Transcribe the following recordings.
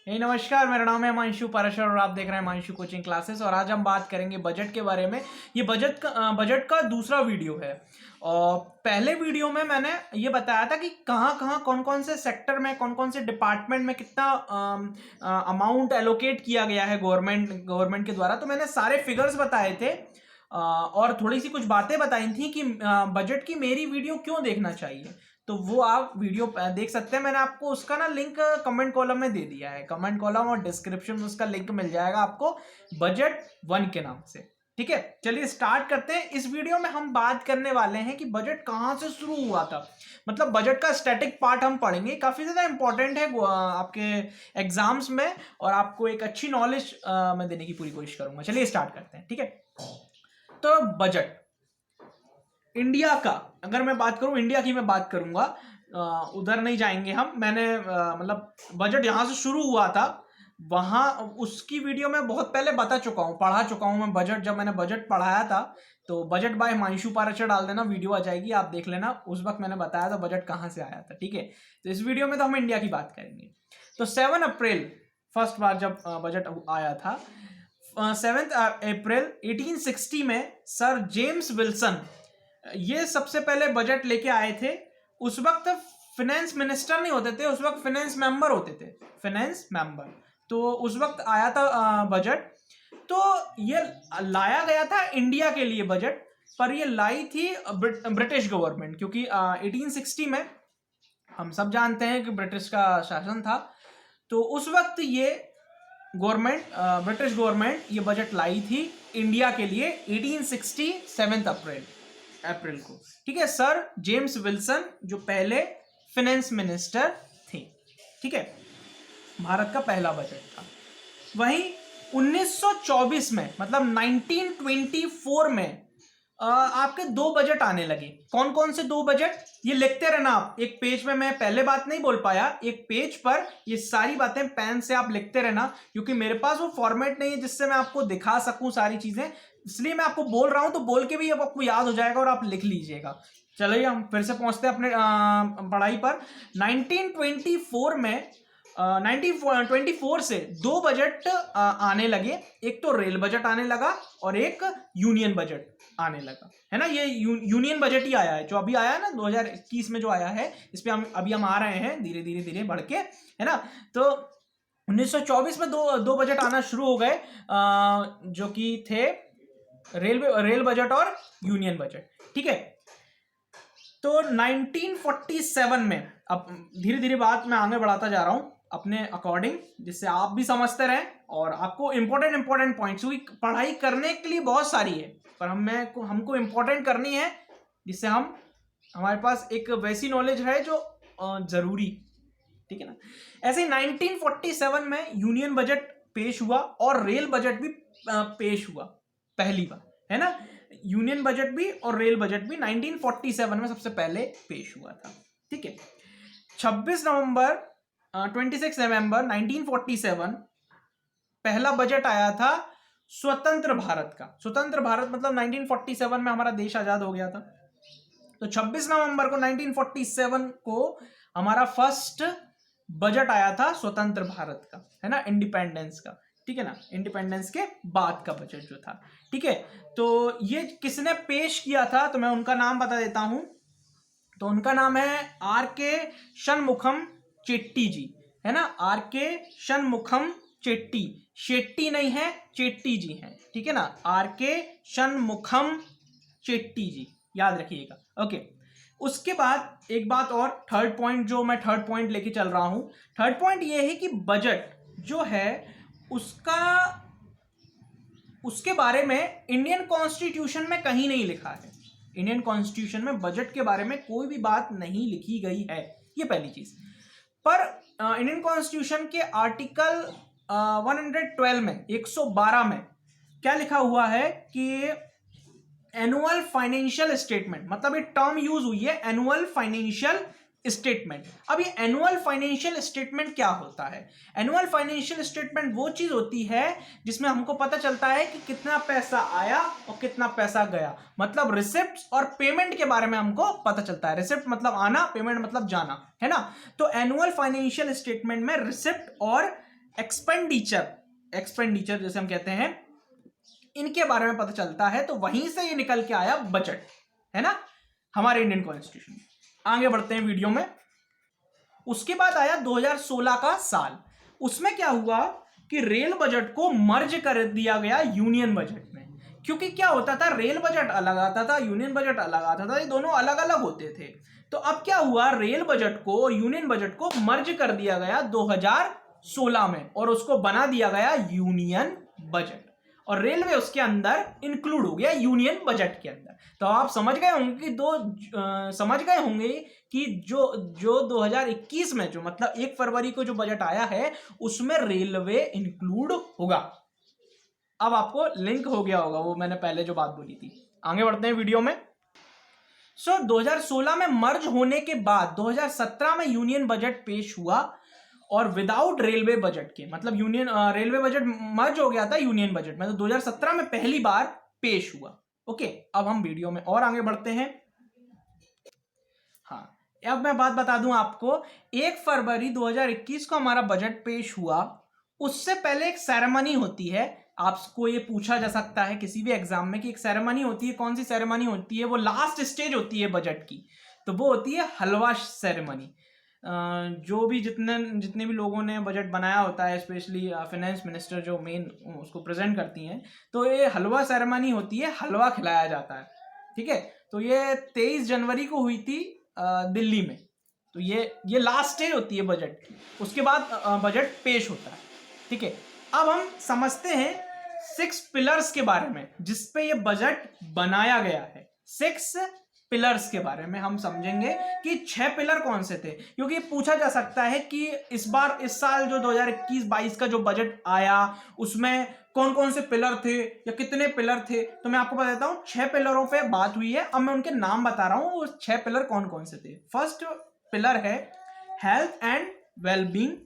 नमस्कार, मेरा नाम है मानशु पाराशर और आप देख रहे हैं मानशु कोचिंग क्लासेस। और आज हम बात करेंगे बजट के बारे में। ये बजट का दूसरा वीडियो है। और पहले वीडियो में मैंने ये बताया था कि कहाँ कहाँ कौन कौन से सेक्टर में कौन कौन से डिपार्टमेंट में कितना अमाउंट एलोकेट किया गया है गवर्नमेंट के द्वारा। तो मैंने सारे फिगर्स बताए थे और थोड़ी सी कुछ बातें बताई थी कि बजट की मेरी वीडियो क्यों देखना चाहिए। तो वो आप वीडियो देख सकते हैं। मैंने आपको उसका ना लिंक कमेंट कॉलम में दे दिया है। कमेंट कॉलम और डिस्क्रिप्शन में उसका लिंक मिल जाएगा आपको, बजट 1 के नाम से। ठीक है, चलिए स्टार्ट करते हैं। इस वीडियो में हम बात करने वाले हैं कि बजट कहाँ से शुरू हुआ था। मतलब बजट का स्टैटिक पार्ट हम पढ़ेंगे, काफी ज्यादा इंपॉर्टेंट है आपके एग्जाम्स में, और आपको एक अच्छी नॉलेज मैं देने की पूरी कोशिश करूंगा। चलिए स्टार्ट करते हैं। ठीक है, तो बजट इंडिया का, अगर मैं बात करूं इंडिया की, मैं बात करूंगा, उधर नहीं जाएंगे हम। मैंने मतलब बजट यहां से शुरू हुआ था, वहां उसकी वीडियो में बहुत पहले बता चुका हूं, पढ़ा चुका हूं मैं बजट। जब मैंने बजट पढ़ाया था तो बजट बाय मानशु पाराशर डाल देना, वीडियो आ जाएगी, आप देख लेना। उस वक्त मैंने बताया था बजट कहां से आया था। ठीक है, तो इस वीडियो में तो हम इंडिया की बात करेंगे। तो 7 अप्रैल फर्स्ट बार जब बजट आया था, 7 अप्रैल 1860 में सर जेम्स विल्सन ये सबसे पहले बजट लेके आए थे। उस वक्त फाइनेंस मिनिस्टर नहीं होते थे, उस वक्त फाइनेंस मेंबर होते थे, फाइनेंस मेंबर। तो उस वक्त आया था बजट। तो ये लाया गया था इंडिया के लिए बजट, पर ये लाई थी ब्रिटिश गवर्नमेंट, क्योंकि 1860 में हम सब जानते हैं कि ब्रिटिश का शासन था। तो उस वक्त ये गवर्नमेंट, ब्रिटिश गवर्नमेंट ये बजट लाई थी इंडिया के लिए 1860 7 अप्रैल को। ठीक है, सर जेम्स विल्सन जो पहले फाइनेंस मिनिस्टर थे। ठीक है, भारत का पहला बजट था। वहीं 1924 में, मतलब 1924 में आपके 2 बजट आने लगे। कौन कौन से 2 बजट, ये लिखते रहना आप एक पेज में। मैं पहले बात नहीं बोल पाया, एक पेज पर ये सारी बातें पेन से आप लिखते रहना, क्योंकि मेरे पास वो फॉर्मेट नहीं है जिससे मैं आपको दिखा सकूं सारी चीजें। इसलिए मैं आपको बोल रहा हूं, तो बोल के भी अब आपको याद हो जाएगा और आप लिख लीजिएगा। चलिए हम फिर से पहुंचते हैं अपने पढ़ाई पर। 1924 में 1924 से 2 बजट आने लगे। एक तो रेल बजट आने लगा और एक यूनियन बजट आने लगा, है ना। ये यूनियन बजट ही आया है, जो अभी आया है ना 2021 में जो आया है। इस पे हम आ रहे हैं धीरे धीरे धीरे बढ़ के, है ना। तो 1924 में दो बजट आना शुरू हो गए, जो कि थे रेल बजट और यूनियन बजट। ठीक है, तो 1947 में, अब धीरे धीरे बात मैं आगे बढ़ाता जा रहा हूं अपने अकॉर्डिंग, जिससे आप भी समझते रहें और आपको इंपॉर्टेंट पॉइंट्स, क्योंकि पढ़ाई करने के लिए बहुत सारी है, पर हमको इंपॉर्टेंट करनी है, जिससे हमारे पास एक वैसी नॉलेज है जो जरूरी। ठीक है ना। ऐसे 1947 में यूनियन बजट पेश हुआ और रेल बजट भी पेश हुआ पहली बार, है ना। यूनियन बजट भी और रेल बजट भी 1947 में सबसे पहले पेश हुआ था। ठीक है, 26 नवंबर 1947 पहला बजट आया था स्वतंत्र भारत का। स्वतंत्र भारत मतलब 1947 में हमारा देश आजाद हो गया था। तो 26 नवंबर को 1947 को हमारा फर्स्ट बजट आया था स्वतंत्र भारत का, है ना, इंडिपेंडेंस का। ठीक है ना, इंडिपेंडेंस के बाद का बजट जो था। ठीक है, तो ये किसने पेश किया था, तो मैं उनका नाम बता देता हूं। तो उनका नाम है आर.के. शनमुखम चेट्टी जी, है ना। आर.के. शनमुखम चेट्टी, शेट्टी नहीं है, चेट्टी जी हैं। ठीक है ना, आर.के. शनमुखम चेट्टी जी, याद रखिएगा। ओके, उसके बाद एक बात और, थर्ड पॉइंट जो मैं थर्ड पॉइंट लेके चल रहा हूं। थर्ड पॉइंट ये है कि बजट जो है उसके बारे में इंडियन कॉन्स्टिट्यूशन में कहीं नहीं लिखा है। इंडियन कॉन्स्टिट्यूशन में बजट के बारे में कोई भी बात नहीं लिखी गई है, ये पहली चीज। पर इंडियन कॉन्स्टिट्यूशन के आर्टिकल 112 में 112 में क्या लिखा हुआ है कि एनुअल फाइनेंशियल स्टेटमेंट, मतलब ये टर्म यूज हुई है एनुअल फाइनेंशियल स्टेटमेंट। अब ये एनुअल फाइनेंशियल स्टेटमेंट क्या होता है? एनुअल फाइनेंशियल स्टेटमेंट वो चीज होती है जिसमें हमको पता चलता है कि कितना पैसा आया और कितना पैसा गया, मतलब रिसिप्ट और पेमेंट के बारे में हमको पता चलता है। रिसिप्ट मतलब आना, पेमेंट मतलब जाना, है ना। तो एनुअल फाइनेंशियल स्टेटमेंट में रिसिप्ट और एक्सपेंडिचर जैसे हम कहते हैं, इनके बारे में पता चलता है। तो वहीं से ये निकल के आया बजट, है ना, हमारे इंडियन कॉन्स्टिट्यूशन में। आगे बढ़ते हैं वीडियो में। उसके बाद आया 2016 का साल। उसमें क्या हुआ कि रेल बजट को मर्ज कर दिया गया यूनियन बजट में। क्योंकि क्या होता था, रेल बजट अलग आता था, यूनियन बजट अलग आता था, ये दोनों अलग अलग होते थे। तो अब क्या हुआ, रेल बजट को और यूनियन बजट को मर्ज कर दिया गया 2016 में, और उसको बना दिया गया यूनियन बजट, और रेलवे उसके अंदर इंक्लूड हो गया यूनियन बजट के अंदर। तो आप समझ गए होंगे कि समझ गए होंगे कि जो 2021 में, जो मतलब 1 फरवरी को जो बजट आया है, उसमें रेलवे इंक्लूड होगा। अब आपको लिंक हो गया होगा वो मैंने पहले जो बात बोली थी। आगे बढ़ते हैं वीडियो में। 2016 में मर्ज होने के बाद 2017 में यूनियन बजट पेश हुआ, और विदाउट रेलवे बजट के, मतलब यूनियन रेलवे बजट मर्ज हो गया था यूनियन बजट में, तो 2017 में पहली बार पेश हुआ। ओके, अब हम वीडियो में और आगे बढ़ते हैं। हाँ, अब मैं बात बता दूं आपको, 1 फरवरी 2021 को हमारा बजट पेश हुआ। उससे पहले एक सेरेमनी होती है। आपको ये पूछा जा सकता है किसी भी एग्जाम में कि एक सेरेमनी होती है, कौन सी सेरेमनी होती है, वो लास्ट स्टेज होती है बजट की, तो वो होती है हलवा सेरेमनी। जो भी जितने भी लोगों ने बजट बनाया होता है, स्पेशली फाइनेंस मिनिस्टर जो मेन उसको प्रेजेंट करती हैं, तो ये हलवा सेरेमनी होती है, हलवा खिलाया जाता है। ठीक है, तो ये 23 जनवरी को हुई थी दिल्ली में। तो ये लास्ट स्टेज होती है बजट की, उसके बाद बजट पेश होता है। ठीक है, अब हम समझते हैं 6 पिलर्स के बारे में जिसपे ये बजट बनाया गया है। 6 पिलर्स के बारे में हम समझेंगे कि 6 पिलर कौन से थे, क्योंकि पूछा जा सकता है कि इस साल जो 2021-22 का जो बजट आया, उसमें कौन कौन से पिलर थे या कितने पिलर थे। तो मैं आपको बता देता हूं, 6 पिलरों पे बात हुई है। अब मैं उनके नाम बता रहा हूं, वो 6 पिलर कौन कौन से थे। फर्स्ट पिलर है health and wellbeing.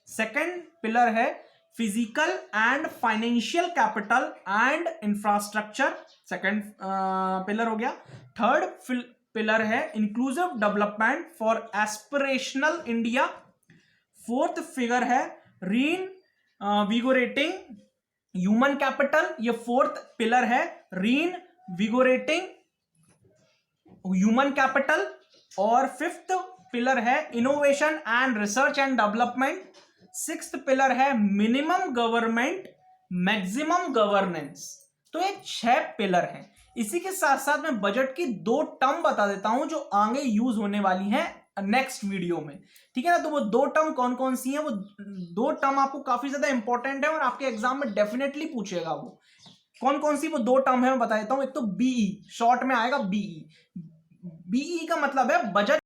Second pillar है physical and financial capital and infrastructure, second pillar हो गया। थर्ड पिलर है inclusive development for aspirational India. Fourth figure है रीन विगोरेटिंग ह्यूमन कैपिटल, ये फोर्थ पिलर है, रीन विगोरेटिंग ह्यूमन कैपिटल। और fifth pillar है innovation and research and development. Sixth pillar है minimum government maximum governance. तो ये 6 pillar हैं। इसी के साथ साथ मैं बजट की 2 टर्म बता देता हूं जो आगे यूज होने वाली हैं नेक्स्ट वीडियो में। ठीक है ना, तो वो 2 टर्म कौन कौन सी हैं, वो 2 टर्म आपको काफी ज्यादा इंपॉर्टेंट है और आपके एग्जाम में डेफिनेटली पूछेगा। वो कौन कौन सी वो 2 टर्म है मैं बता देता हूं। एक तो बीई, शॉर्ट में आएगा बीई। बीई का मतलब है बजट